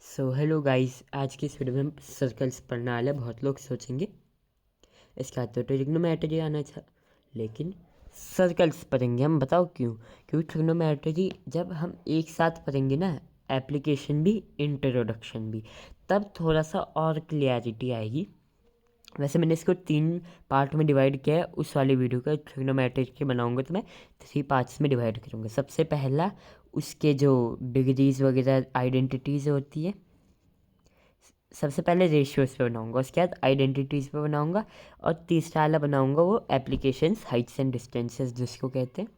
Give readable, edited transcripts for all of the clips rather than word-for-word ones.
So hello guys, आज की इस वीडियो में हम सर्कल्स पढ़ने वाले हैं। बहुत लोग सोचेंगे इसके बाद तो ट्रिग्नोमेट्री आना था, लेकिन सर्कल्स पढ़ेंगे हम। बताओ क्यों? क्योंकि ट्रिग्नोमेट्री जब हम एक साथ पढ़ेंगे ना, एप्लीकेशन भी इंट्रोडक्शन भी, तब थोड़ा सा और क्लियरिटी आएगी। वैसे मैंने इसको 3 पार्ट में डिवाइड किया है। उस वाली वीडियो का ट्रिग्नोमेट्री की बनाऊंगा तो मैं 3 पार्ट्स में डिवाइड करूँगा। सबसे पहला उसके जो डिग्रीज वगैरह आइडेंटिटीज़ होती है, सबसे पहले रेशियोज़ पे बनाऊंगा, उसके बाद आइडेंटिटीज़ पे बनाऊंगा, और तीसरा वाला बनाऊंगा वो एप्लीकेशंस, हाइट्स एंड डिस्टेंसेस जिसको कहते हैं।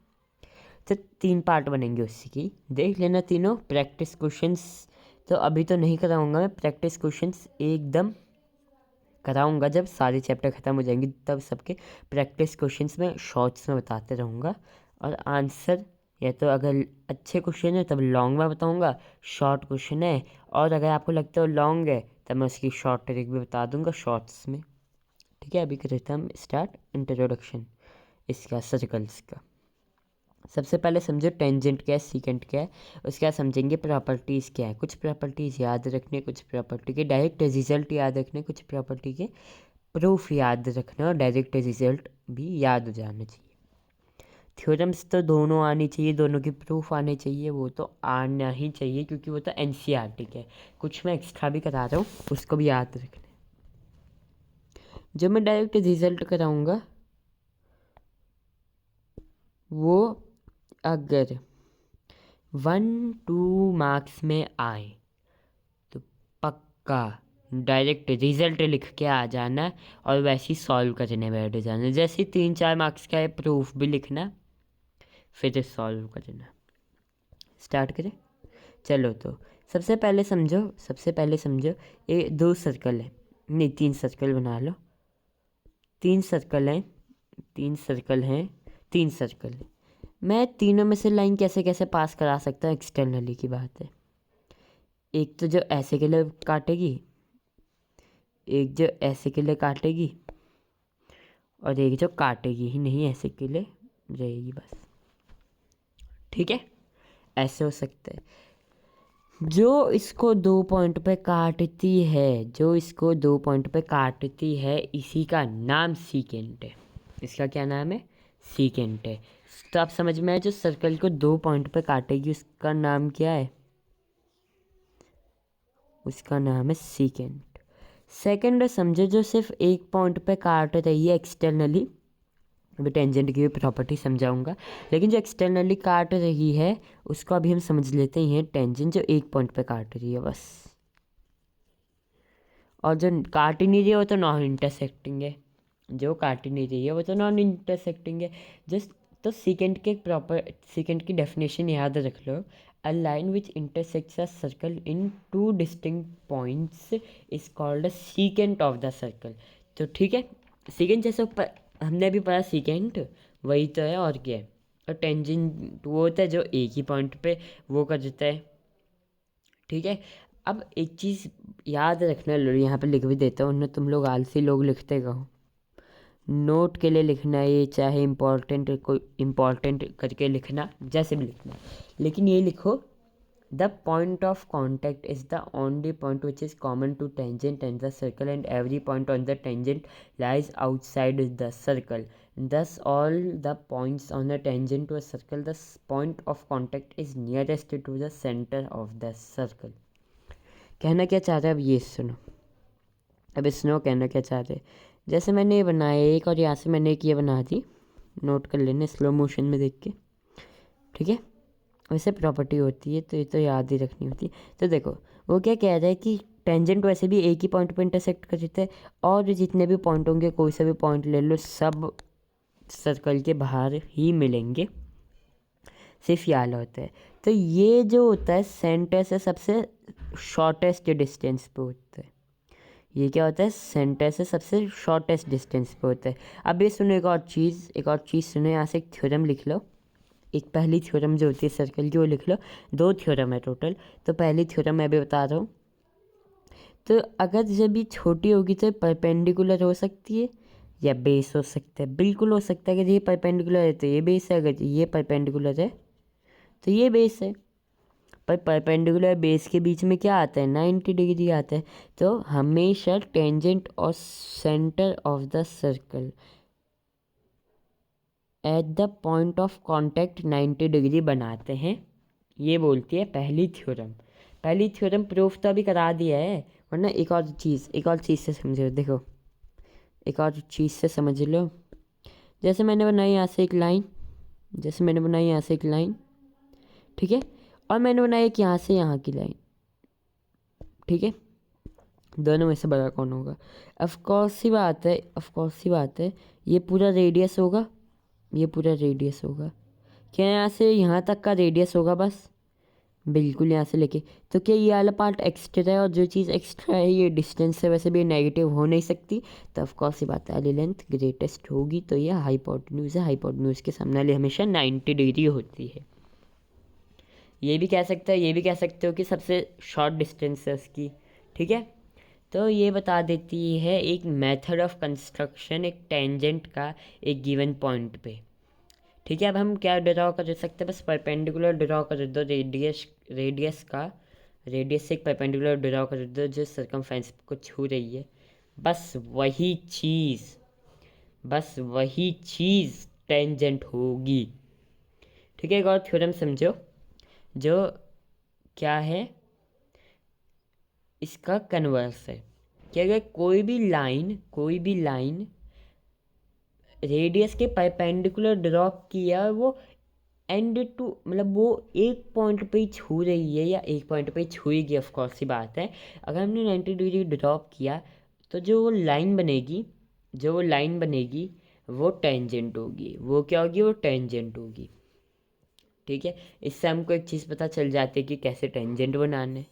तो 3 पार्ट बनेंगे उसी की, देख लेना तीनों। प्रैक्टिस क्वेश्चंस तो अभी तो नहीं कराऊंगा मैं, प्रैक्टिस क्वेश्चंस एकदम कराऊंगा जब सारे चैप्टर ख़त्म हो जाएंगे, तब सबके प्रैक्टिस क्वेश्चंस में शॉर्ट्स में बताते रहूँगा। और आंसर या तो अगर अच्छे क्वेश्चन है तब लॉन्ग में बताऊँगा, शॉर्ट क्वेश्चन है और अगर आपको लगता है लॉन्ग है तब मैं उसकी शॉर्ट ट्रिक भी बता दूँगा शॉर्ट्स में। ठीक है, अभी करते हैं हम स्टार्ट इंट्रोडक्शन इसका, सर्कल्स का। सबसे पहले समझो टेंजेंट क्या है, सीकेंट क्या है। उसके बाद समझेंगे प्रॉपर्टीज़ क्या है। कुछ प्रॉपर्टीज़ याद रखने, कुछ प्रॉपर्टी के डायरेक्ट रिजल्ट याद रखने, कुछ प्रॉपर्टी के प्रूफ याद रखना, और डायरेक्ट रिजल्ट भी याद हो जाना चाहिए। थ्योरम्स तो दोनों आनी चाहिए, दोनों की प्रूफ आने चाहिए, वो तो आना ही चाहिए क्योंकि वो तो एनसीईआरटी है। कुछ मैं एक्स्ट्रा भी करा रहा हूँ, उसको भी याद रखना। जो मैं डायरेक्ट रिजल्ट कराऊंगा वो अगर 1-2 मार्क्स में आए तो पक्का डायरेक्ट रिजल्ट लिख के आ जाना और वैसे ही सॉल्व करने बैठ जाना। जैसे 3-4 मार्क्स का है प्रूफ भी लिखना, फिर सॉल्व करना। स्टार्ट करें? चलो तो सबसे पहले समझो ये 2 सर्कल है, नहीं 3 सर्कल बना लो। 3 सर्कल हैं, 3 सर्कल हैं, 3 सर्कल हैं। मैं तीनों में से लाइन कैसे कैसे पास करा सकता हूँ, एक्सटर्नली की बात है। एक तो जो ऐसे के लिए काटेगी, एक जो ऐसे के लिए काटेगी, और एक जो काटेगी ही नहीं, ऐसे के लिए रहेगी बस। ठीक है, ऐसे हो सकता है। जो इसको 2 पॉइंट पे काटती है, जो इसको 2 पॉइंट पे काटती है, इसी का नाम सीकेंट है। इसका क्या नाम है? सीकेंट है। तो आप समझ में आए, जो सर्कल को 2 पॉइंट पे काटेगी उसका नाम क्या है? उसका नाम है सीकेंट। सेकंड समझो, जो सिर्फ एक पॉइंट पे काट रही है एक्सटर्नली, अभी टेंजेंट की भी प्रॉपर्टी समझाऊंगा, लेकिन जो एक्सटर्नली काट रही है उसको अभी हम समझ लेते हैं टेंजेंट, जो एक पॉइंट पे काट रही है बस। और जो काट ही नहीं रही है वो तो नॉन इंटरसेक्टिंग है, जो काट ही नहीं रही है वो तो नॉन इंटरसेक्टिंग है। जस्ट तो सीकेंट की डेफिनेशन याद रख लो। A line which intersects a circle in 2 distinct points is called a secant of the circle. तो ठीक है, सीकेंट जैसे हमने अभी पढ़ा, सीकेंट वही तो है और क्या है। और टेंजेंट वो होता है जो एक ही पॉइंट पे वो कर देता है। ठीक है, अब एक चीज़ याद रखना, लो यहाँ पे लिख भी देता हूँ ना, तुम लोग आलसी लोग लिखते कहो। नोट के लिए लिखना है ये, चाहे इम्पोर्टेंट कोई इम्पोर्टेंट करके लिखना, जैसे भी लिखना, लेकिन ये लिखो, the point of contact is the only point which is common to tangent and the circle, and every point on the tangent lies outside the circle. Thus, all the points on a tangent to a circle, the point of contact is nearest to the center of the circle. कहना क्या चाहते हैं अब ये सुनो। अब snow कहना क्या चाहते हैं, जैसे मैंने ये बनाया एक, और यहाँ से मैंने एक ये बना दी, नोट कर लेने स्लो मोशन में देख के। ठीक है, वैसे प्रॉपर्टी होती है तो ये तो याद ही रखनी होती है। तो देखो वो क्या कह रहा है कि टेंजेंट वैसे भी एक ही पॉइंट पर इंटरसेक्ट करते हैं, और जितने भी पॉइंट होंगे, कोई सा भी पॉइंट ले लो, सब सर्कल के बाहर ही मिलेंगे, सिर्फ ये वाला होता है। तो ये जो होता है सेंटर से सबसे शॉर्टेस्ट डिस्टेंस पे होता है। ये क्या होता है? सेंटर से सबसे शॉर्टेस्ट डिस्टेंस पे होता है। अब ये सुनो एक और चीज़ सुनो, यहाँ से एक थ्योरम लिख लो। एक पहली थ्योरम जो होती है सर्कल की वो लिख लो। 2 थ्योरम है टोटल, तो पहली थ्योरम मैं अभी बता रहा हूँ। तो अगर जब ये छोटी होगी तो परपेंडिकुलर हो सकती है या बेस हो सकता है। बिल्कुल हो सकता है, अगर ये परपेंडिकुलर है तो ये बेस है, अगर ये परपेंडिकुलर है तो ये बेस है। पर परपेंडिकुलर बेस के बीच में क्या आता है, 90 डिग्री आता है। तो हमेशा टेंजेंट और centre of the circle at the point of contact 90 degree बनाते हैं, ये बोलती है पहली थ्योरम। पहली थ्योरम प्रूफ तो अभी करा दिया है, वरना एक और चीज़ से समझो। देखो एक और चीज़ से समझ लो। जैसे मैंने बनाई यहाँ से एक लाइन, ठीक है, और मैंने बनाई एक यहाँ से यहाँ की लाइन, ठीक है। दोनों में से बड़ा कौन होगा? ऑफ कोर्स सी बात है, ये पूरा रेडियस होगा, क्या यहाँ से यहाँ तक का रेडियस होगा? बस बिल्कुल यहाँ से लेके। तो क्या ये वाला पार्ट एक्स्ट्रा है, और जो चीज़ एक्स्ट्रा है ये डिस्टेंस से वैसे भी नेगेटिव हो नहीं सकती, तो ऑफकोर्स ये बात वाली लेंथ ग्रेटेस्ट होगी, तो ये हाइपोटेन्यूज है। हाइपोटेन्यूज के सामने वाली हमेशा 90 डिग्री होती है। ये भी कह सकते हो कि सबसे शॉर्ट डिस्टेंस है उसकी, ठीक है। तो ये बता देती है एक मेथड ऑफ कंस्ट्रक्शन एक टेंजेंट का एक गिवन पॉइंट पे, ठीक है। अब हम क्या ड्रॉ कर सकते हैं? बस परपेंडिकुलर ड्रॉ कर दो रेडियस से एक परपेंडिकुलर ड्रॉ कर दो जो सर्कमफ्रेंस को छू रही है। बस वही चीज़ टेंजेंट होगी, ठीक है। एक और थ्योरम समझो, जो क्या है, इसका कन्वर्स है कि अगर कोई भी लाइन रेडियस के परपेंडिकुलर ड्रॉप किया, वो एंड टू मतलब वो एक पॉइंट पे ही छू रही है या एक पॉइंट पे ही छुएगी, ऑफकोर्स सी बात है। अगर हमने 90 डिग्री ड्रॉप किया तो जो वो लाइन बनेगी वो टेंजेंट होगी। वो क्या होगी? वो टेंजेंट होगी, ठीक है। इससे हमको एक चीज़ पता चल जाती है कि कैसे टेंजेंट बनाने।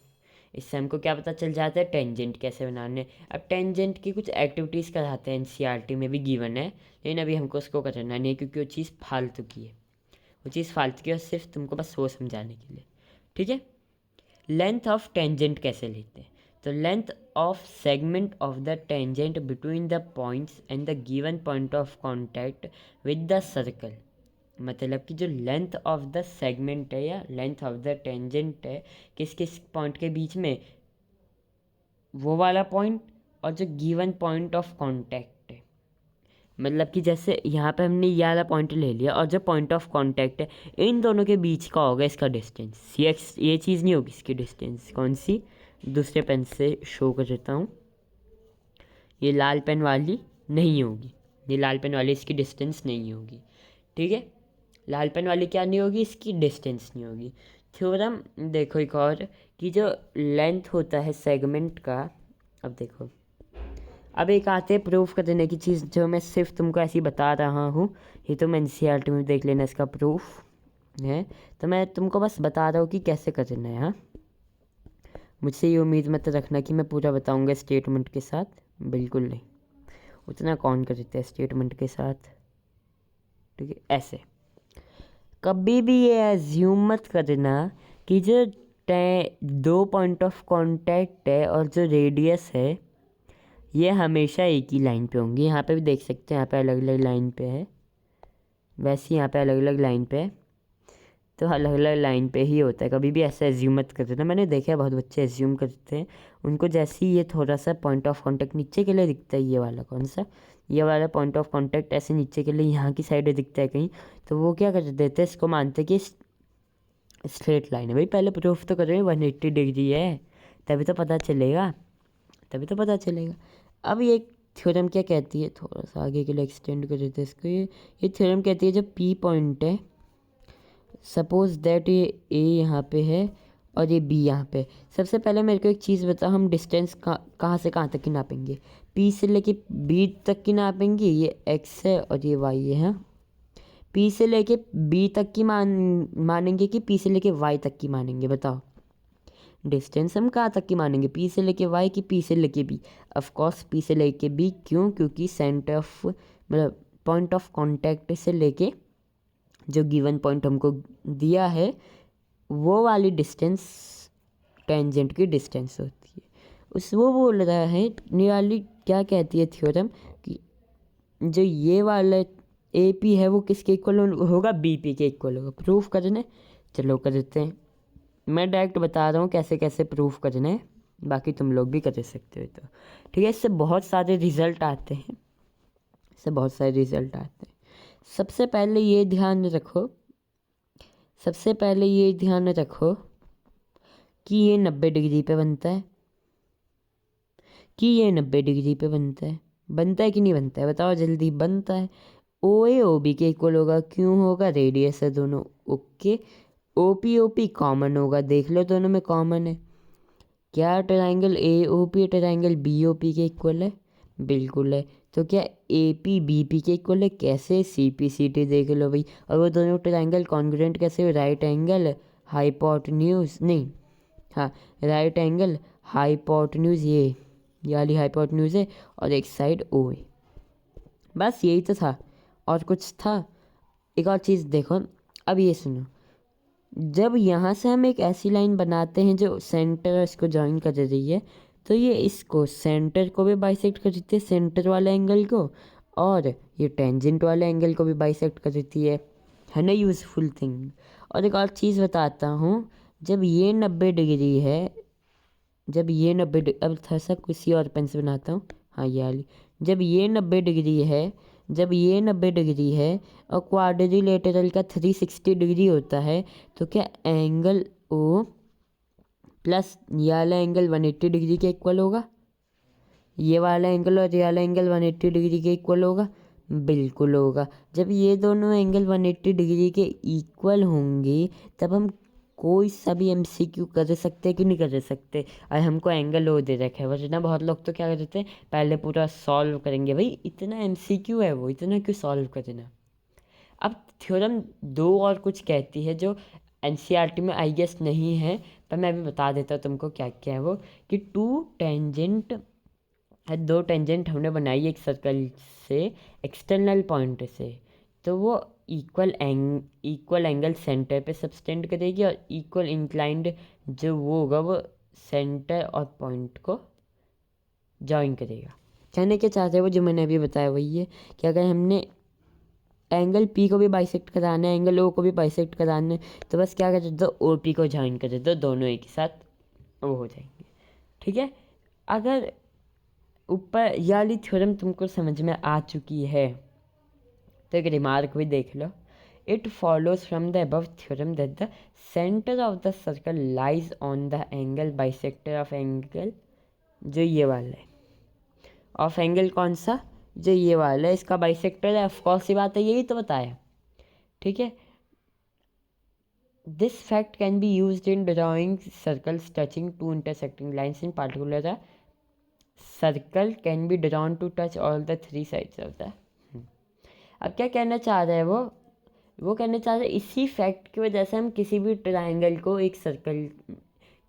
इससे हमको क्या पता चल जाता है? टेंजेंट कैसे बनाने। अब टेंजेंट की कुछ एक्टिविटीज़ कराते हैं, एनसीईआरटी में भी गिवन है, लेकिन अभी हमको उसको करना नहीं है क्योंकि वो चीज़ फालतू की है, और सिर्फ तुमको बस वो समझाने के लिए, ठीक है। लेंथ ऑफ टेंजेंट कैसे लेते हैं? तो length of segment of the tangent between the points and the given point of contact with the circle. मतलब कि जो लेंथ ऑफ द सेगमेंट है या लेंथ ऑफ द टेंजेंट है किस किस पॉइंट के बीच में, वो वाला पॉइंट, और जो गिवन पॉइंट ऑफ कांटेक्ट है। मतलब कि जैसे यहाँ पे हमने ये वाला पॉइंट ले लिया, और जो पॉइंट ऑफ कांटेक्ट है इन दोनों के बीच का होगा इसका डिस्टेंस। ये चीज़ नहीं होगी इसकी डिस्टेंस। कौन सी? दूसरे पेन से शो कर देता हूँ। ये लाल पेन वाली नहीं होगी, इसकी डिस्टेंस नहीं होगी, ठीक है। लाल पेन वाली क्या नहीं होगी? इसकी डिस्टेंस नहीं होगी। थ्योरम देखो एक और, कि जो लेंथ होता है सेगमेंट का, अब देखो, अब एक आते हैं प्रूफ करने की चीज़, जो मैं सिर्फ तुमको ऐसी बता रहा हूँ, ये तो मैं एनसीईआरटी में देख लेना, इसका प्रूफ है। तो मैं तुमको बस बता रहा हूँ कि कैसे करना है। हाँ, मुझसे ये उम्मीद मत रखना कि मैं पूरा बताऊँगा स्टेटमेंट के साथ, बिल्कुल नहीं, उतना कौन करते हैं स्टेटमेंट के साथ, ठीक है। ऐसे कभी भी ये एज्यूम मत करना कि जो दो पॉइंट ऑफ कांटेक्ट है और जो रेडियस है ये हमेशा एक ही लाइन पे होंगी। यहाँ पे भी देख सकते हैं, यहाँ पे अलग अलग लाइन पे है, वैसे यहाँ पे अलग अलग लाइन पे है, तो अलग अलग लाइन पे ही होता है। कभी भी ऐसा एज्यूम मत करते ना, मैंने देखा है बहुत बच्चे एज्यूम करते हैं, उनको जैसे ही ये थोड़ा सा पॉइंट ऑफ कांटेक्ट नीचे के लिए दिखता है, ये वाला कौन सा, ये वाला पॉइंट ऑफ कांटेक्ट ऐसे नीचे के लिए यहाँ की साइड दिखता है कहीं, तो वो क्या कर देते हैं, इसको मानते हैं कि स्ट्रेट लाइन है। भाई पहले प्रूफ तो करो 180 डिग्री है, तभी तो पता चलेगा। अब ये थ्योरम क्या कहती है, थोड़ा सा आगे के लिए एक्सटेंड कर देते हैं इसको। ये थ्योरम कहती है जब पी पॉइंट है, सपोज दैट ये ए यहाँ पे है और ये बी यहाँ पे। सबसे पहले मेरे को एक चीज़ बताओ, हम डिस्टेंस कहाँ से कहाँ तक की नापेंगे? पी से लेके बी तक की नापेंगे, ये एक्स है और ये वाई है। हाँ, पी से लेके बी तक की मानेंगे कि पी से लेके वाई तक की मानेंगे? बताओ, डिस्टेंस हम कहाँ तक की मानेंगे? पी से लेके वाई कि पी से लेके बी? ऑफकोर्स पी से लेके बी। क्यों? क्योंकि सेंटर ऑफ मतलब पॉइंट ऑफ कांटेक्ट से लेके जो गिवन पॉइंट हमको दिया है वो वाली डिस्टेंस टेंजेंट की डिस्टेंस होती है। वो बोल रहा है नियरली, क्या कहती है थ्योरम, कि जो ये वाला ए पी है वो किसके इक्वल होगा? बी पी के इक्वल होगा। प्रूफ करने, चलो कर देते हैं। मैं डायरेक्ट बता रहा हूँ कैसे कैसे प्रूफ करना है, बाकी तुम लोग भी कर सकते हो। तो ठीक है, इससे बहुत सारे रिजल्ट आते हैं, इससे बहुत सारे रिजल्ट आते हैं। सबसे पहले ये ध्यान रखो, सबसे पहले ये ध्यान रखो कि ये 90 डिग्री पे बनता है, कि ये 90 डिग्री पे बनता है कि नहीं बनता है, बताओ जल्दी। बनता है। ओ ए ओ बी के इक्वल होगा, क्यों होगा, रेडियस है दोनों। ओके, ओ पी कॉमन होगा, देख लो दोनों में कॉमन है। क्या triangle A O P triangle B O P के इक्वल है? बिल्कुल है। तो क्या ए पी बी पी के इक्वल है? कैसे, सी पी सी टी देख लो भाई। और वो दोनों ट्रायंगल कॉन्ग्रुएंट कैसे? राइट एंगल हाइपोटेन्यूज, नहीं, हाँ, राइट एंगल हाइपोटेन्यूज, ये वाली हाइपोटेन्यूज है, और एक साइड ओ है। बस यही तो था, और कुछ था? एक और चीज़ देखो, अब ये सुनो, जब यहाँ से हम एक ऐसी लाइन बनाते हैं जो सेंटर इसको ज्वाइन कर रही है, तो ये इसको सेंटर को भी बाइसेक्ट कर देती है, सेंटर वाले एंगल को, और ये टेंजेंट वाले एंगल को भी बाइसेक्ट कर देती है ना, यूज़फुल थिंग। और एक और चीज़ बताता हूँ, जब ये 90 डिग्री है, जब ये 90 अब थोड़ा सा किसी और पेन से बनाता हूँ, हाँ ये वाली, जब ये 90 डिग्री है, जब ये 90 डिग्री है और क्वाड्रिलेटरल का 360 डिग्री होता है, तो क्या एंगल ओ प्लस ये वाला एंगल 180 डिग्री के इक्वल होगा? ये वाला एंगल और ये वाला एंगल 180 डिग्री के इक्वल होगा? बिल्कुल होगा। जब ये दोनों एंगल 180 डिग्री के इक्वल होंगे, तब हम कोई सा भी एमसीक्यू कर सकते हैं कि नहीं कर सकते। और हमको एंगल ओ दे रखा है, वरना बहुत लोग तो क्या कर देते हैं, पहले पूरा सॉल्व करेंगे। भाई इतना एमसीक्यू है, वो इतना क्यों सॉल्व करना। अब थ्योरम 2 और कुछ कहती है जो एनसीईआरटी में आई गेस नहीं है, पर मैं अभी बता देता हूँ तुमको क्या क्या है वो, कि टू टेंजेंट है, दो टेंजेंट हमने बनाई एक सर्कल से एक्सटर्नल पॉइंट से, तो वो इक्वल एंगल सेंटर पे सब्सटेंड करेगी, और इक्वल इंक्लाइंड जो वो होगा वो सेंटर और पॉइंट को जॉइन करेगा। कहने के चाहते हैं वो, जो मैंने अभी बताया वही है, कि अगर हमने एंगल पी को भी बाइसेक्ट कराना है, एंगल ओ को भी बाइसेक्ट कराना है, तो बस क्या कर दो, ओ पी को जॉइन कर दो, दोनों एक ही साथ वो हो जाएंगे। ठीक है, अगर ऊपर ये वाली थ्योरम तुमको समझ में आ चुकी है, तो एक रिमार्क भी देख लो। It follows from the above theorem that the centre of the circle lies on the angle bisector of angle, जो ये वाला है, ऑफ एंगल कौन सा, जो ये वाला है, इसका बाइसेक्टर है। ऑफकोर्स सी बात है, यही तो बताया। ठीक है, this fact can be use in drawing circles touching to intersecting lines, in particular the circle can be drawn to touch all the 3 sides of the. अब क्या कहना चाह रहा है वो कहना चाह रहा है इसी फैक्ट की वजह से हम किसी भी ट्रायंगल को एक सर्कल,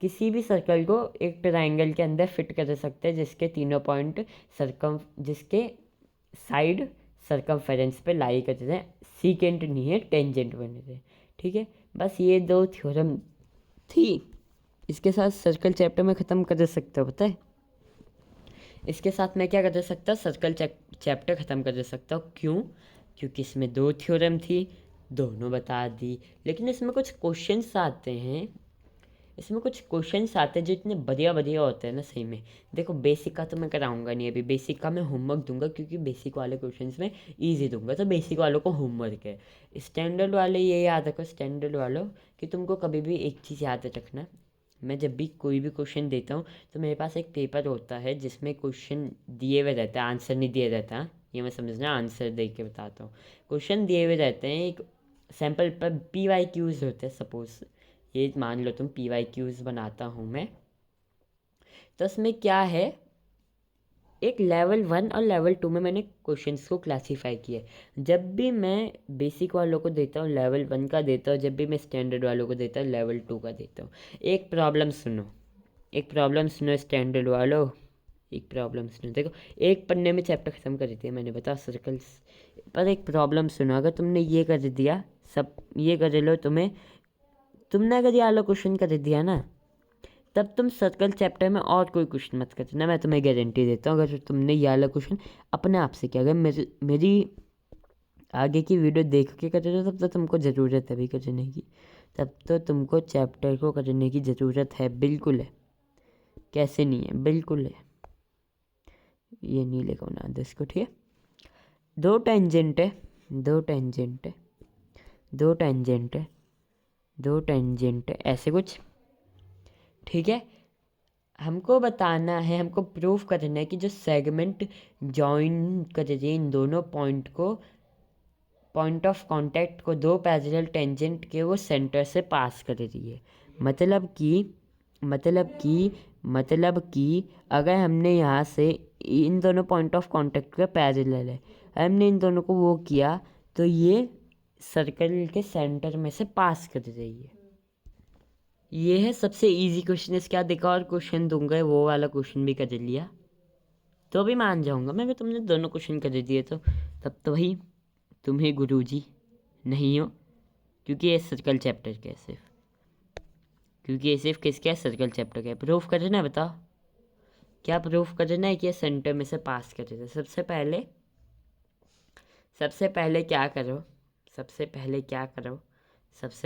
किसी भी सर्कल को एक ट्रायंगल के अंदर फिट कर सकते हैं, जिसके तीनों पॉइंट जिसके साइड सर्कमफेरेंस पे लाई करते हैं, सीकेंट नहीं है, टेंजेंट बने थे। ठीक है, बस ये 2 थ्योरम थी, इसके साथ सर्कल चैप्टर में ख़त्म कर सकते हो, पता है। इसके साथ मैं क्या कर सकता हूँ, सर्कल चैप्टर ख़त्म कर सकता हूँ। क्यों? क्योंकि इसमें 2 थ्योरम थी, दोनों बता दी। लेकिन इसमें कुछ क्वेश्चंस आते हैं, इसमें कुछ क्वेश्चंस आते हैं जो इतने बढ़िया बढ़िया होते हैं ना, सही में। देखो बेसिक का तो मैं कराऊंगा नहीं अभी, बेसिक का मैं होमवर्क दूंगा, क्योंकि बेसिक वाले क्वेश्चंस में ईजी दूंगा, तो बेसिक वालों को होमवर्क है। स्टैंडर्ड वाले ये याद रखो, स्टैंडर्ड वालों, कि तुमको कभी भी एक चीज़ याद रखना, मैं जब भी कोई भी क्वेश्चन देता हूँ तो मेरे पास एक पेपर होता है जिसमें क्वेश्चन दिए हुए रहता है, आंसर नहीं दिया रहता, ये मैं समझना, आंसर दे के बताता हूँ। क्वेश्चन दिए हुए रहते हैं, एक सैम्पल पर पी वाई क्यूज़ होते हैं, सपोज ये मान लो तुम पी वाई क्यूज़ बनाता हूँ मैं, तो उसमें क्या है, एक लेवल 1 और लेवल 2 में मैंने क्वेश्चंस को क्लासीफाई किया है। जब भी मैं बेसिक वालों को देता हूँ लेवल 1 का देता हूँ, जब भी मैं स्टैंडर्ड वालों को देता हूँ लेवल 2 का देता हूँ। एक प्रॉब्लम सुनो, एक प्रॉब्लम सुनो स्टैंडर्ड वालों, एक प्रॉब्लम सुनो। देखो एक पन्ने में चैप्टर ख़त्म कर देती है मैंने, बता सर्कल्स पर। एक प्रॉब्लम सुनो, अगर तुमने ये कर दिया, सब ये कर लो, तुमने अगर ये वाला क्वेश्चन कर दिया ना, तब तुम सर्कल चैप्टर में और कोई क्वेश्चन मत करना, मैं तुम्हें गारंटी देता हूँ। अगर तुमने ये वाला क्वेश्चन अपने आप से किया, अगर मेरी आगे की वीडियो देख के करते हो, तब तो तुमको ज़रूरत है भी करने की, तब तो तुमको चैप्टर को करने की ज़रूरत है। बिल्कुल है, कैसे नहीं है, बिल्कुल है। ये नीले को बना दो इसको, ठीक है। दो टेंजेंट है, दो टेंजेंट है, दो टेंजेंट है, दो टेंजेंट है, ऐसे कुछ, ठीक है। हमको बताना है, हमको प्रूफ करना है कि जो सेगमेंट जॉइन कर रही है इन दोनों पॉइंट को, पॉइंट ऑफ कांटेक्ट को दो पैरेलल टेंजेंट के वो सेंटर से पास कर रही है। मतलब कि अगर हमने यहाँ से इन दोनों पॉइंट ऑफ कांटेक्ट के पैरेलल है, हमने इन दोनों को वो किया तो ये सर्कल के सेंटर में से पास कर रही है। ये है सबसे इजी क्वेश्चन। इसके बाद एक और क्वेश्चन दूंगा, वो वाला क्वेश्चन भी कर लिया तो भी मान जाऊंगा मैं, अगर तुमने दोनों क्वेश्चन कर दिए तो तब तो भाई तुम ही गुरुजी नहीं हो, क्योंकि ये सर्कल चैप्टर का है सिर्फ, क्योंकि ये सिर्फ किसका है, सर्कल चैप्टर का है। प्रूफ करना है, बताओ क्या प्रूफ करना है कि ये सेंटर में से पास कर रहे थे। सबसे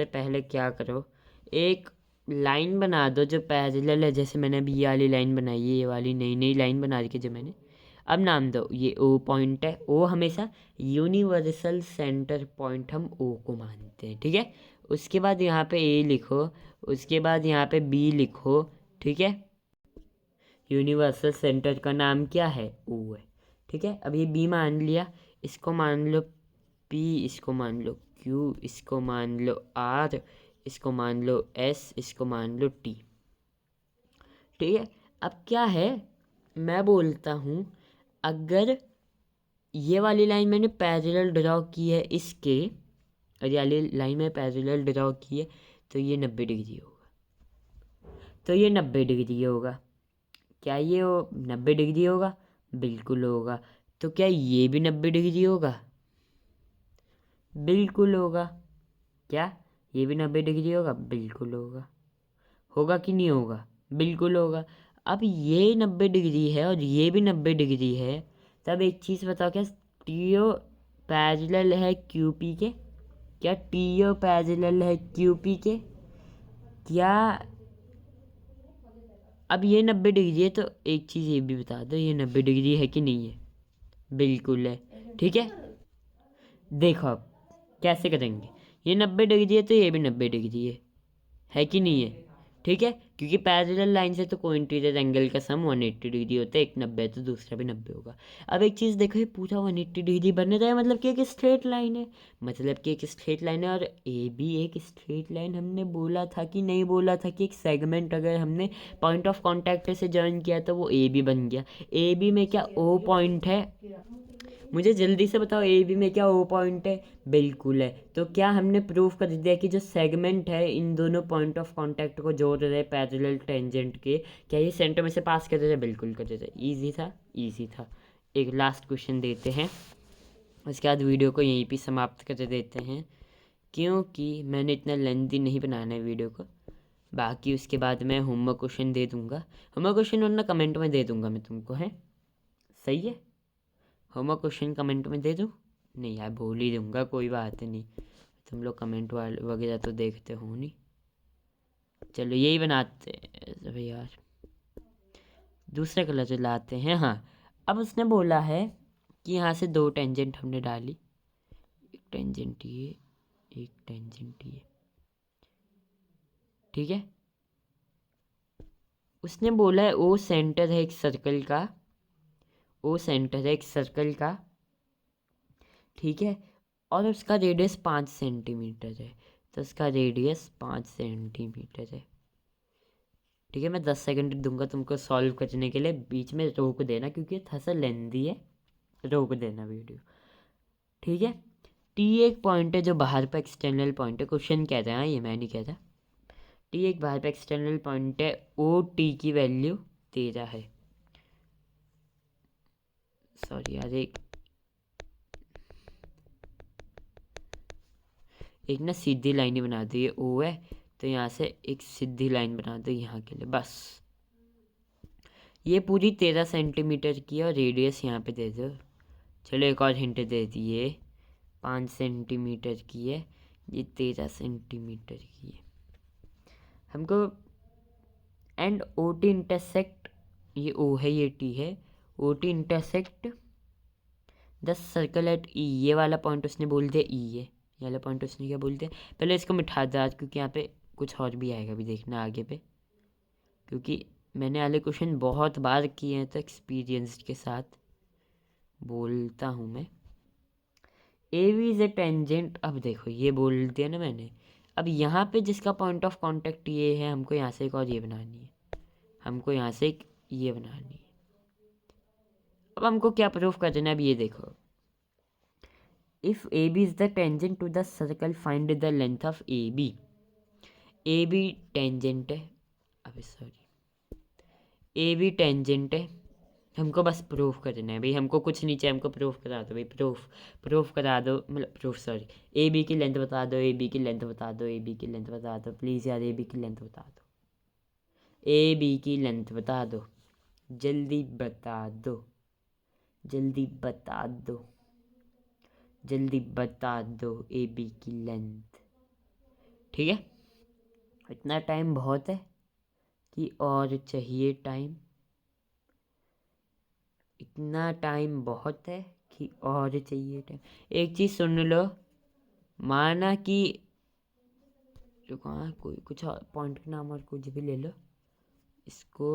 पहले क्या करो, एक लाइन बना दो जो पैरेलल है। जैसे मैंने अभी ये वाली लाइन बनाई है, ये वाली नई लाइन बना रखी है जो मैंने। अब नाम दो, ये ओ पॉइंट है। ओ हमेशा यूनिवर्सल सेंटर पॉइंट हम ओ को मानते हैं, ठीक है। उसके बाद यहाँ पे ए लिखो, उसके बाद यहाँ पे बी लिखो, ठीक है। यूनिवर्सल सेंटर का नाम क्या है, ओ है, ठीक है। अब ये बी मान लिया, इसको मान लो पी, इसको मान लो क्यू, इसको मान लो आर, इसको मान लो एस, इसको मान लो टी, ठीक है। अब क्या है, मैं बोलता हूँ अगर ये वाली लाइन मैंने पैरेलल ड्रॉ की है इसके, और ये वाली लाइन में पैरेलल ड्रॉ की है तो ये 90 डिग्री होगा। क्या ये 90 डिग्री होगा? बिल्कुल होगा। तो क्या ये भी 90 डिग्री होगा? बिल्कुल होगा। क्या ये भी 90 डिग्री होगा? बिल्कुल होगा। होगा कि नहीं होगा? बिल्कुल होगा। अब ये 90 डिग्री है और ये भी 90 डिग्री है, तब एक चीज़ बताओ, क्या टीओ पैरेलल है क्यूपी के? क्या टीओ पैरेलल है क्यूपी के? क्या अब ये 90 डिग्री है तो एक चीज़ ये भी बता दो, ये 90 डिग्री है कि नहीं है? बिल्कुल है, ठीक है। देखो अब कैसे करेंगे, ये 90 डिग्री है तो ये भी 90 डिग्री है कि नहीं है? ठीक है, क्योंकि पैरेलल लाइन से तो कोई इंटीरियर एंगल का सम 180 डिग्री होता है, एक 90 है तो दूसरा भी 90 होगा। अब एक चीज़ देखो, ये पूरा 180 डिग्री बनने रहा है, मतलब कि एक स्ट्रेट लाइन है, और ए भी एक स्ट्रेट लाइन। हमने बोला था कि नहीं बोला था कि एक सेगमेंट अगर हमने पॉइंट ऑफ कॉन्टैक्ट से ज्वाइन किया तो वो ए बी बन गया। ए बी में क्या ओ पॉइंट है? मुझे जल्दी से बताओ, ए बी में क्या ओ पॉइंट है? बिल्कुल है। तो क्या हमने प्रूफ कर दिया कि जो सेगमेंट है इन दोनों पॉइंट ऑफ कांटेक्ट को जोड़ रहे पैरेलल टेंजेंट के, क्या ये सेंटर में से पास कर रहे थे? बिल्कुल कर रहे थे। ईजी था। एक लास्ट क्वेश्चन देते हैं, उसके बाद वीडियो को यहीं पे समाप्त कर देते हैं, क्योंकि मैंने इतना लेंथी नहीं बनाना है वीडियो को। बाकी उसके बाद मैं होमवर्क क्वेश्चन दे दूँगा, होमवर्क क्वेश्चन वरना कमेंट में दे दूँगा मैं तुमको, है सही है? होमवर्क क्वेश्चन कमेंट में दे दूँ? नहीं यार, भूल ही दूँगा, कोई बात नहीं, तुम लोग कमेंट वगैरह तो देखते हो नहीं। चलो यही बनाते हैं भाई यार, दूसरा कलर जो लाते हैं। हाँ, अब उसने बोला है कि यहाँ से दो टेंजेंट हमने डाली, एक टेंजेंट ये, एक टेंजेंट ये, ठीक है। उसने बोला है ओ सेंटर है एक सर्कल का, ठीक है, और उसका रेडियस 5 सेंटीमीटर है, तो उसका रेडियस 5 सेंटीमीटर है, ठीक है। मैं 10 सेकंड दूंगा तुमको सॉल्व करने के लिए, बीच में रोक देना क्योंकि थोड़ा सा लेंदी है, रोक देना वीडियो, ठीक है। टी एक पॉइंट है जो बाहर पर एक्सटर्नल पॉइंट है, क्वेश्चन कहते हैं, ये मैं नहीं कहता। टी एक बाहर पर एक्सटर्नल पॉइंट है, ओ टी की वैल्यू 13 है। सॉरी यार, एक ना सीधी लाइन ही बना दी है, ओ है तो यहाँ से एक सीधी लाइन बना दो यहाँ के लिए, बस। ये पूरी 13 सेंटीमीटर की है और रेडियस यहाँ पे दे दो। चलो एक और हिंट दे दिए, 5 सेंटीमीटर की है, ये 13 सेंटीमीटर की है। हमको एंड ओ टी इंटरसेक्ट, ये ओ है ये टी है, O T intersect the circle at E, ये वाला पॉइंट उसने बोल दिया ई है, ये वाला पॉइंट उसने क्या बोल दिया। पहले इसको मिठा दे आज, क्योंकि यहाँ पे कुछ और भी आएगा, भी देखना आगे पे, क्योंकि मैंने वाले क्वेश्चन बहुत बार किए हैं तो एक्सपीरियंस के साथ बोलता हूँ मैं। A V is a tangent, अब देखो ये बोल दिया ना मैंने। अब यहाँ पे जिसका पॉइंट ऑफ कांटेक्ट ये है, हमको यहाँ से एक और ये बनानी है, हमको यहाँ से एक ये बनानी है। अब हमको क्या प्रूफ कर देना है, अब ये देखो, if A B is the tangent to the circle find the length of A B. A B tangent है, अबे सॉरी, ए बी टेंजेंट है, हमको बस प्रूफ करना है भाई, हमको कुछ नहीं चाहिए, हमको प्रूफ करा दो भाई, प्रूफ करा दो, मतलब प्रूफ सॉरी, ए बी की लेंथ बता दो, ए बी की लेंथ बता दो, ए बी की लेंथ बता दो, प्लीज़ यार ए बी की लेंथ बता दो, ए बी की लेंथ बता दो, जल्दी बता दो, जल्दी बता दो, जल्दी बता दो ए बी की लेंथ। ठीक है, इतना टाइम बहुत है कि और चाहिए टाइम, इतना टाइम बहुत है कि और चाहिए टाइम। एक चीज़ सुन लो, माना कि जो कहाँ कोई कुछ पॉइंट का नाम और कुछ भी ले लो, इसको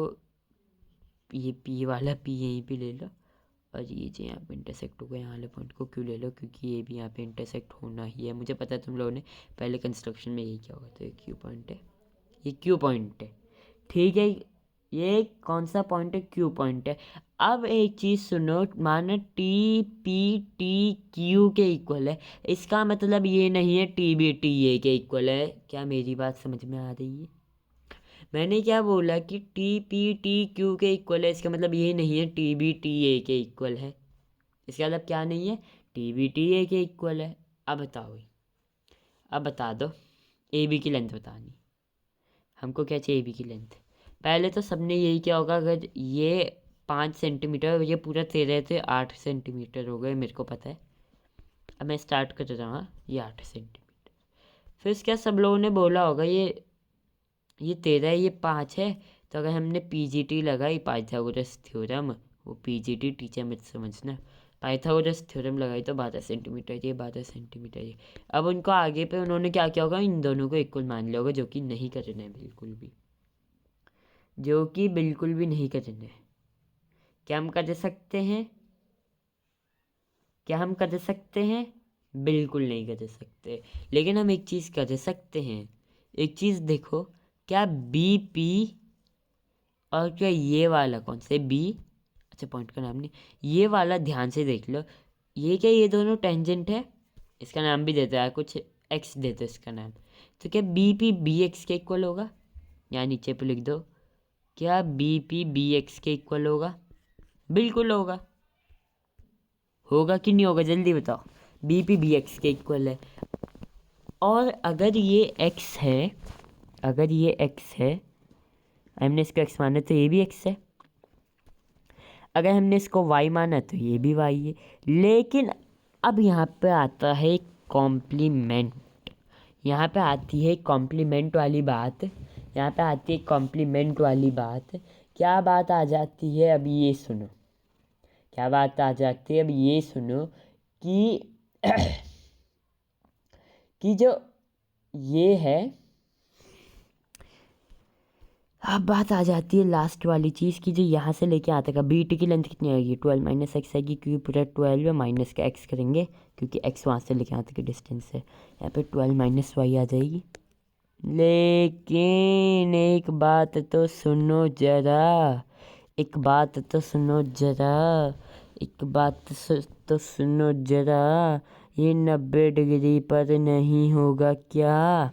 ये पी वाला पी यहीं पे ले लो, और ये जो यहाँ पे इंटरसेक्ट होगा यहाँ वाले पॉइंट को क्यों ले लो, क्योंकि ये भी यहाँ पे इंटरसेक्ट होना ही है, मुझे पता है तुम लोगों ने पहले कंस्ट्रक्शन में यही किया होगा। तो ये क्यू पॉइंट है, ये क्यू पॉइंट है, ठीक है, ये कौन सा पॉइंट है, क्यू पॉइंट है। अब एक चीज़ सुनो, माना टी पी टी क्यू के इक्वल है, इसका मतलब ये नहीं है टी बी टी ए के इक्वल है। क्या मेरी बात समझ में आ रही है? मैंने क्या बोला कि टी पी टी क्यू के इक्वल है, इसका मतलब ये नहीं है टी बी टी ए के इक्वल है, इसका मतलब क्या नहीं है, टी बी टी ए के इक्वल है। अब बताओ, अब बता दो, ए बी की लेंथ बतानी, हमको क्या चाहिए ए बी की लेंथ। पहले तो सबने यही किया होगा, अगर ये 5 सेंटीमीटर, ये पूरा 13 थे, 8 सेंटीमीटर हो गए, मेरे को पता है। अब मैं स्टार्ट कर रहा हूँ, ये 8 सेंटीमीटर, फिर इसके सब लोगों ने बोला होगा ये 13 है, ये 5 है, तो अगर हमने पी जी टी लगाई, पाइथागोरस थ्योरम, वो पी जी टी टीचर मत समझना, पाइथागोरस थ्योरम लगाई तो 12 सेंटीमीटर, ये 12 सेंटीमीटर ये। अब उनको आगे पे उन्होंने क्या किया होगा, इन दोनों को इक्वल मान लिया होगा, जो कि नहीं करना है बिल्कुल भी, जो कि बिल्कुल भी नहीं करना है। क्या हम कर सकते हैं, क्या हम कर सकते हैं? बिल्कुल नहीं कर सकते, लेकिन हम एक चीज़ कर सकते हैं, एक चीज़ देखो, क्या बी पी और क्या ये वाला कौन से बी, अच्छा पॉइंट का नाम नहीं, ये वाला ध्यान से देख लो, ये क्या ये दोनों टेंजेंट है, इसका नाम भी देता है कुछ, एक्स देते इसका नाम, तो क्या बी पी बी एक्स के इक्वल होगा, यहाँ नीचे पे लिख दो, क्या बी पी बी एक्स के इक्वल होगा? बिल्कुल होगा, होगा कि नहीं होगा, जल्दी बताओ, बी पी बी एक्स के इक्वल है। और अगर ये एक्स है, अगर ये एक्स है, हमने इसको एक्स माना तो ये भी एक्स है, अगर हमने इसको वाई माना तो ये भी वाई है। लेकिन अब यहाँ पे आता है कॉम्प्लीमेंट, यहाँ पे आती है कॉम्प्लीमेंट वाली बात, यहाँ पे आती है कॉम्प्लीमेंट वाली बात। क्या बात आ जाती है, अब ये सुनो, क्या बात आ जाती है, अब ये सुनो कि कि जो ये है, अब बात आ जाती है लास्ट वाली चीज़ की, जो यहाँ से लेके आता है बी टी की लेंथ कितनी आएगी, 12 माइनस एक्स आएगी, क्योंकि पूरा 12 है, माइनस का एक्स करेंगे क्योंकि एक्स वहाँ से लेके आते की डिस्टेंस है, यहाँ पे 12 माइनस वाई आ जाएगी। लेकिन एक बात तो सुनो जरा, एक बात तो सुनो जरा, एक बात तो सुनो जरा, ये 90 डिग्री पर नहीं होगा क्या,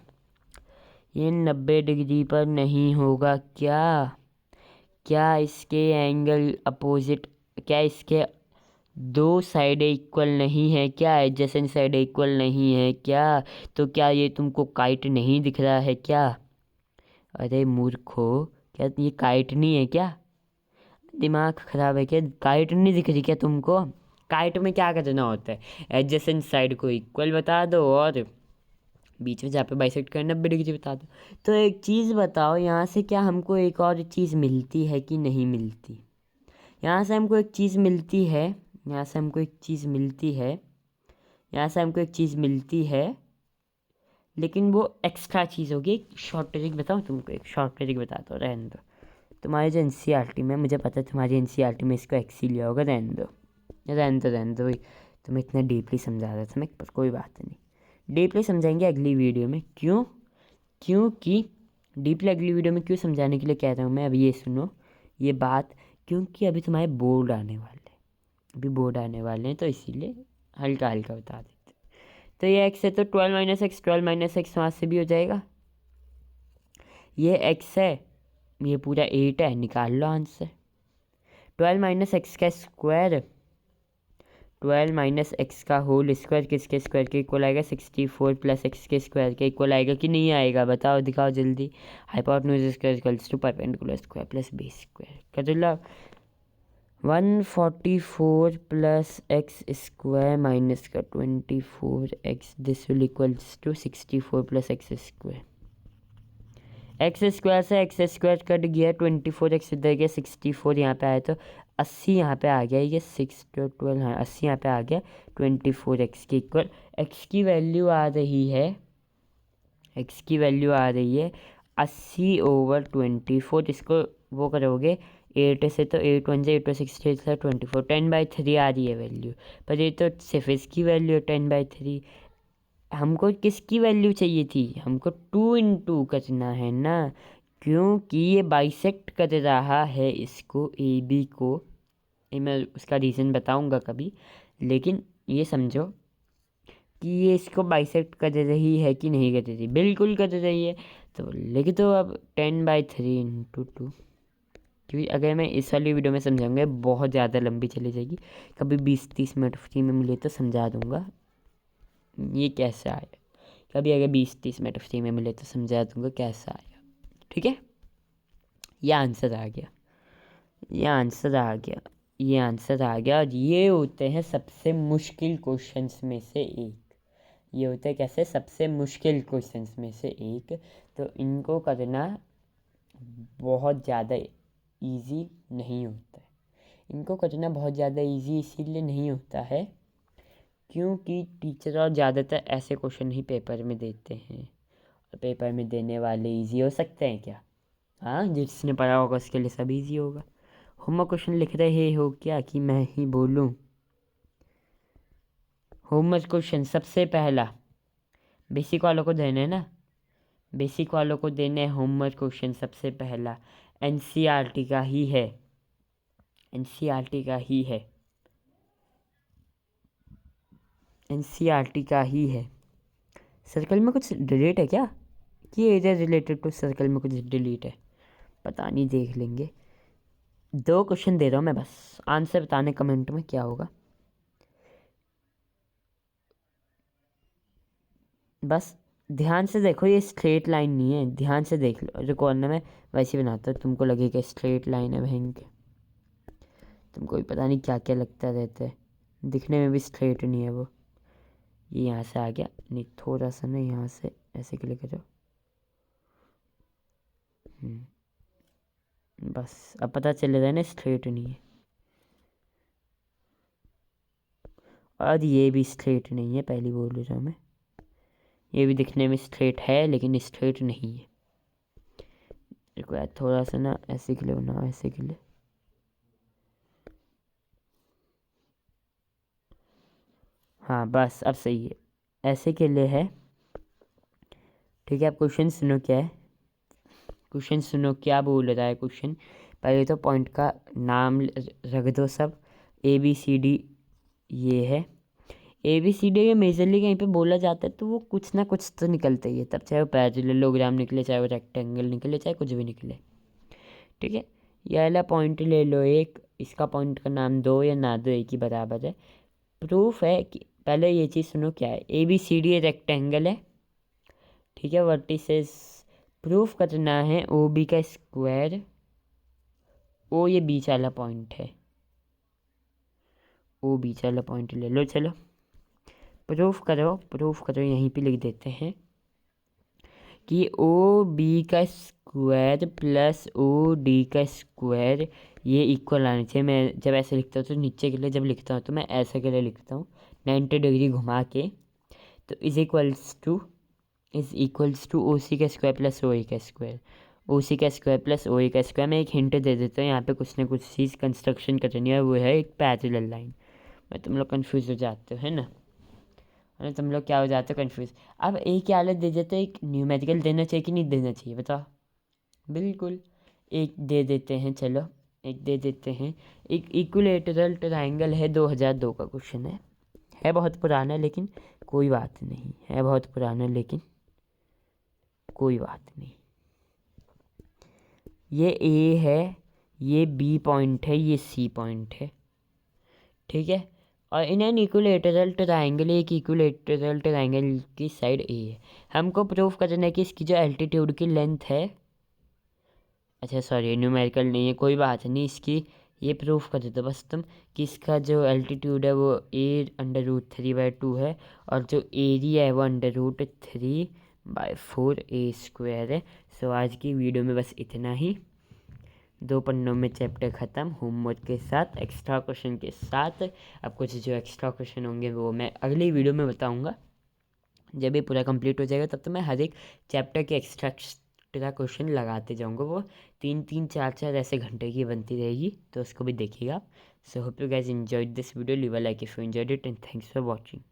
ये 90 डिग्री पर नहीं होगा क्या, क्या इसके एंगल अपोजिट, क्या इसके दो साइड इक्वल नहीं है क्या, एडजेसेंट साइड इक्वल नहीं है क्या, तो क्या ये तुमको काइट नहीं दिख रहा है क्या? अरे मूर्खो, क्या ये काइट नहीं है क्या, दिमाग खराब है क्या, काइट नहीं दिख रही क्या तुमको? काइट में क्या करना होता है, एडजेसेंट साइड को इक्वल बता दो और बीच में जहाँ पे बाइसेक्ट करना 90 डिग्री बता दो। तो एक चीज़ बताओ, यहाँ से क्या हमको एक और चीज़ मिलती है कि नहीं मिलती? यहाँ से हमको एक चीज़ मिलती है, यहाँ से हमको एक चीज़ मिलती है, यहाँ से हमको एक चीज़ मिलती है, लेकिन वो एक्स्ट्रा चीज़ होगी। एक शॉर्ट ट्रिक बताऊँ तुमको, एक शॉर्ट ट्रिक बताता हूँ, रहने दो। तुम्हारे जो NCERT में, मुझे पता है तुम्हारी NCERT में इसको एक्स ही लिया होगा, रहने दो रहने दो भाई। तुम्हें इतना डीपली समझा रहा था मैं, पर कोई बात नहीं, डीपली समझाएंगे अगली वीडियो में। क्योंकि डीपली अगली वीडियो में क्यों समझाने के लिए कह रहा हूँ मैं, अभी ये सुनो ये बात, क्योंकि अभी तुम्हारे बोर्ड आने वाले हैं, अभी बोर्ड आने वाले हैं, तो इसीलिए हल्का हल्का बता देते। तो ये x है, तो 12 - x वहाँ से भी हो जाएगा। ये x है, ये पूरा 8 है, निकाल लो आंसर। 12 - x का स्क्वायर, 12 - x का होल स्क्वायर किसके स्क्वायर के इक्वल आएगा? 64 + x के स्क्वायर के इक्वल आएगा कि नहीं आएगा? बताओ, दिखाओ जल्दी। Hypotenuse square equals to perpendicular square plus base square कर लो। 144 + x स्क्वायर माइनस का 24x, this will equals to 64 + x square. X square से एक्स स्क्वायर कट गया, 24x इधर गया, 64 यहाँ पे आया, तो 80 यहाँ पे आ गया, ये 6 तो 12, हाँ 80 यहाँ पे आ गया, 24x के इक्वल। एक्स की वैल्यू आ रही है, एक्स की वैल्यू आ रही है 80/24। इसको वो करोगे 8 से, तो 8 1 8 + 6 24, 10/3 आ रही है वैल्यू। पर ये तो सिर्फ इसकी वैल्यू है 10/3। हमको किसकी वैल्यू चाहिए थी? हमको 2 × करना है ना, क्योंकि ये बाइसेक्ट कर रहा है इसको, AB को। ये मैं उसका रीज़न बताऊंगा कभी, लेकिन ये समझो कि ये इसको बाइसेक्ट कर रही है कि नहीं कर रही? बिल्कुल कर रही है। तो लिख दो अब 10/3 × 2, क्योंकि अगर मैं इस वाली वीडियो में समझाऊंगा बहुत ज़्यादा लंबी चली जाएगी। कभी 20-30 मिनट फ्री में मिले तो समझा दूंगा ये कैसे आया। कभी अगर 20-30 मिनट फ्री में मिले तो समझा दूंगा कैसा आया, ठीक है? ये आंसर आ गया, ये आंसर आ गया, ये आंसर आ गया। और ये होते हैं सबसे मुश्किल क्वेश्चंस में से एक। ये होते हैं कैसे? सबसे मुश्किल क्वेश्चंस में से एक। तो इनको करना बहुत ज़्यादा इजी नहीं होता है। इनको करना बहुत ज़्यादा इजी इसीलिए नहीं होता है क्योंकि टीचर और ज़्यादातर ऐसे क्वेश्चन ही पेपर में देते हैं। और पेपर में देने वाले इजी हो सकते हैं क्या? हाँ, जिसने पढ़ा होगा उसके लिए सब इजी होगा। होमवर्क क्वेश्चन लिख रहे हो क्या कि मैं ही बोलूँ? होमवर्क क्वेश्चन सबसे पहला बेसिक वालों को देने ना, बेसिक वालों को देने होमवर्क क्वेश्चन सबसे पहला NCERT का ही है, NCERT का ही है, NCERT का ही है। सर्कल में कुछ डिलीट है क्या? कि एरिया रिलेटेड टू सर्कल में कुछ डिलीट है? पता नहीं, देख लेंगे। 2 क्वेश्चन दे रहा हूँ मैं, बस आंसर बताने कमेंट में क्या होगा। बस ध्यान से देखो, ये स्ट्रेट लाइन नहीं है, ध्यान से देख लो। जो कॉर्नर में वैसे बनाता है, तुमको लगेगा स्ट्रेट लाइन है बहन के, तुमको भी पता नहीं क्या क्या लगता रहता है, दिखने में भी स्ट्रेट नहीं है वो। ये यहाँ से आ गया, नहीं थोड़ा सा ना यहाँ से ऐसे क्लिक करो, बस अब पता चल रहा है ना स्ट्रेट नहीं है। और ये भी स्ट्रेट नहीं है, पहली बोल रहा हूँ मैं, ये भी दिखने में स्ट्रेट है लेकिन स्ट्रेट नहीं है। देखो यार, थोड़ा सा ना ऐसे के लिए बनाओ, ऐसे के लिए। हाँ बस अब सही है, ऐसे के लिए है, ठीक है। अब क्वेश्चन सुनो क्या है, क्वेश्चन सुनो क्या बोल रहा है क्वेश्चन। पहले तो पॉइंट का नाम रख दो सब, ABCD ये है। ABCD ये मेजरली कहीं पे बोला जाता है तो वो कुछ ना कुछ तो निकलता ही है, तब चाहे वो पैरेललोग्राम निकले, चाहे वो रेक्टेंगल निकले, चाहे कुछ भी निकले, ठीक है। ये वाला पॉइंट ले लो एक, इसका पॉइंट का नाम दो या ना दो, एक ही बराबर है। प्रूफ है कि, पहले ये चीज़ सुनो क्या है, ABCD रेक्टेंगल है, ठीक है। वर्टिसेस प्रूफ करना है OB का स्क्वायर, O ये बीच वाला पॉइंट है, O बीच वाला पॉइंट ले लो। चलो प्रूफ करो, प्रूफ करो, यहीं पे लिख देते हैं। कि ओ बी का स्क्वायर प्लस ओ डी का स्क्वायर ये इक्वल आने चाहिए। मैं जब ऐसे लिखता हूँ तो नीचे के लिए जब लिखता हूँ तो मैं ऐसे के लिए लिखता हूँ 90 डिग्री घुमा के। तो इज इक्वल्स टू ओ सी का स्क्वायर प्लस ओ ए का स्क्वायर, ओ सी का स्क्वायर प्लस ओ ए का स्क्वायर। मैं एक हिंट दे देता हूँ, यहाँ पे कुछ ना कुछ चीज़ कंस्ट्रक्शन करनी है, वो है एक पैरेलल लाइन। मैं तुम लोग कन्फ्यूज़ हो जाते हो है ना, अरे तुम लोग क्या हो जाते हो कन्फ्यूज़। अब एक क्या अलग दे देते, एक न्यूमेरिकल देना चाहिए कि नहीं देना चाहिए बताओ। बिल्कुल एक दे देते हैं, चलो एक दे देते हैं। एक इक्विलेटरल ट्रायंगल है, 2002 का क्वेश्चन है बहुत पुराना लेकिन कोई बात नहीं, है बहुत पुराना लेकिन कोई बात नहीं। ये ए है, ये बी पॉइंट है, ये सी पॉइंट है, ठीक है। और इन एन इक्विलेटरल ट्रायंगल, एक इक्विलेटरल ट्रायंगल की साइड ए है। हमको प्रूफ करना है कि इसकी जो एल्टीट्यूड की लेंथ है, अच्छा सॉरी न्यूमेरिकल नहीं है, कोई बात नहीं, इसकी ये प्रूफ कर देते बस तुम कि इसका जो एल्टीट्यूड है वो a√3/2 है, और जो एरिया है वो √3/4a² है। सो आज की वीडियो में बस इतना ही। 2 पन्नों में चैप्टर ख़त्म, होमवर्क के साथ, एक्स्ट्रा क्वेश्चन के साथ। अब कुछ जो एक्स्ट्रा क्वेश्चन होंगे वो मैं अगली वीडियो में बताऊंगा। जब ये पूरा कंप्लीट हो जाएगा तब तो मैं हर एक चैप्टर के एक्स्ट्रा क्वेश्चन लगाते जाऊंगा। वो 3-3 4-4 ऐसे घंटे की बनती रहेगी, तो उसको भी देखिएगा आप। So hope you guys enjoyed this video, leave a like if you enjoyed it, and thanks for watching.